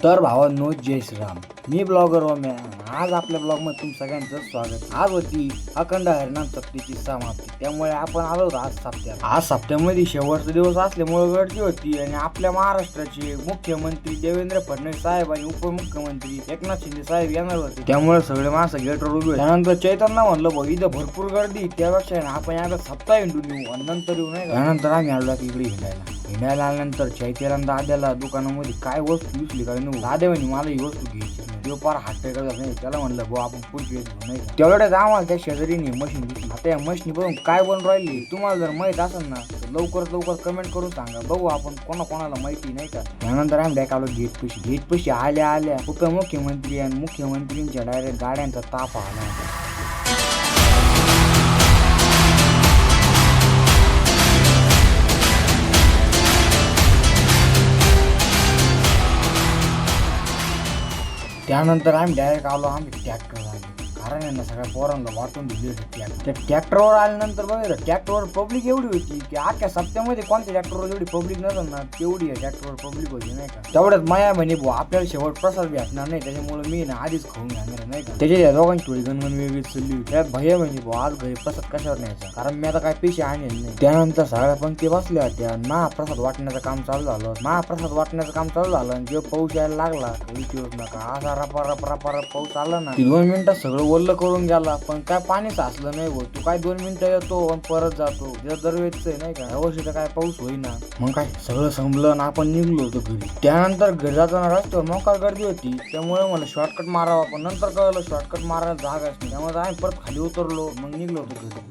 तर भावांनो, जय श्रीराम. मी ब्लॉगर ओम्या. आज आपल्या ब्लॉगमध्ये तुम सगळ्यांचं स्वागत. आज होती अखंड हरिनाम सप्ताहाची समाप्ती, त्यामुळे आपण आलो आज सप्त्यात. आज सप्त्यामध्ये शेवटचा दिवस असल्यामुळे गर्दी होती आणि आपल्या महाराष्ट्राचे मुख्यमंत्री देवेंद्र फडणवीस साहेब आणि उपमुख्यमंत्री एकनाथ शिंदे साहेब येणार होते, त्यामुळे सगळे माणसं गेटवर उभे होते. त्यानंतर चैतन्य म्हणलं, भाऊ इथं भरपूर गर्दी, त्यापेक्षा आपण याला सप्ताह हिंडून येऊ आणि नंतर येऊ नाही. त्यानंतर आम्ही आलो इकडे हिंडायला आल्यानंतर चैत्याला दाद्याला दुकानामध्ये काय वस्तू दिसली काय नाही. दाद्या म्हणे मला ही वस्तू घ्यायची नाही. फार हात पे करत नाही. त्याला म्हणलं भाऊ आपण पुढची घेऊ नाही. तेवढ्याच आम्हाला त्या शेजारीने मशीन दिसली. आता या मशीन बघून काय बनून राहिली तुम्हाला जर माहित असेल ना तर लवकरात लवकर कमेंट करून सांगा, बघू आपण कोणाला माहिती नाही का. त्यानंतर आम्ही डायरेक्ट आलो गेट पशी आल्या उपमुख्यमंत्री आणि मुख्यमंत्रींच्या डायरेक्ट गाड्यांचा ताप आला. त्यानंतर आम्ही डायरेक्ट आलो ट्रॅक्टरला, कारण यांना सगळ्या पोरांना वाटून दिली होती ट्रॅक्टर. त्या ट्रॅक्टरवर आल्यानंतर बघा ट्रॅक्टरवर पब्लिक एवढी होती की अख्ख्या सप्त्यामध्ये कोणत्या ट्रॅक्टरवर एवढी पब्लिक नसेल ना तेवढी या ट्रॅक्टरवर पब्लिक होती नाही का. तेवढ्यात माया म्हणे भाऊ आपल्याला शेवट प्रसाद भेटणार नाही, त्याच्यामुळे मी ना आधीच खाऊन घेणार नाही का. त्याच्या या दोघांची थोडी गणगण वेगळी चालली. त्यात भैया म्हणजे भाऊ आज घरी प्रसाद कशावर न्यायचा, कारण मी आता काय पैसे आणले नाही. त्यानंतर सगळ्या पंक्ती बसल्या होत्या. महाप्रसाद वाटण्याचं काम चालू झालं. आणि जेव्हा पाऊस यायला लागला विचारूच नका, असा रपा पाऊस आला ना 2 मिनिटात सगळं ओल्लं करून गेला. पण काय पाणी साचलं नाही होत. तू काय 2 मिनिटं येतो आणि परत जातो, दरवेळच आहे नाही का. यावर्षी तर काय पाऊस होईना. मग काय सगळं संपलं ना आपण निघलो होतो घरी. त्यानंतर घरी जाताना रस्त्यावर मोकार गर्दी होती, त्यामुळे मला शॉर्टकट मारावा. पण नंतर कळलं शॉर्टकट मारायला जागा नाही, त्यामुळे आम्ही परत खाली उतरलो, मग निघलो होतो घरी.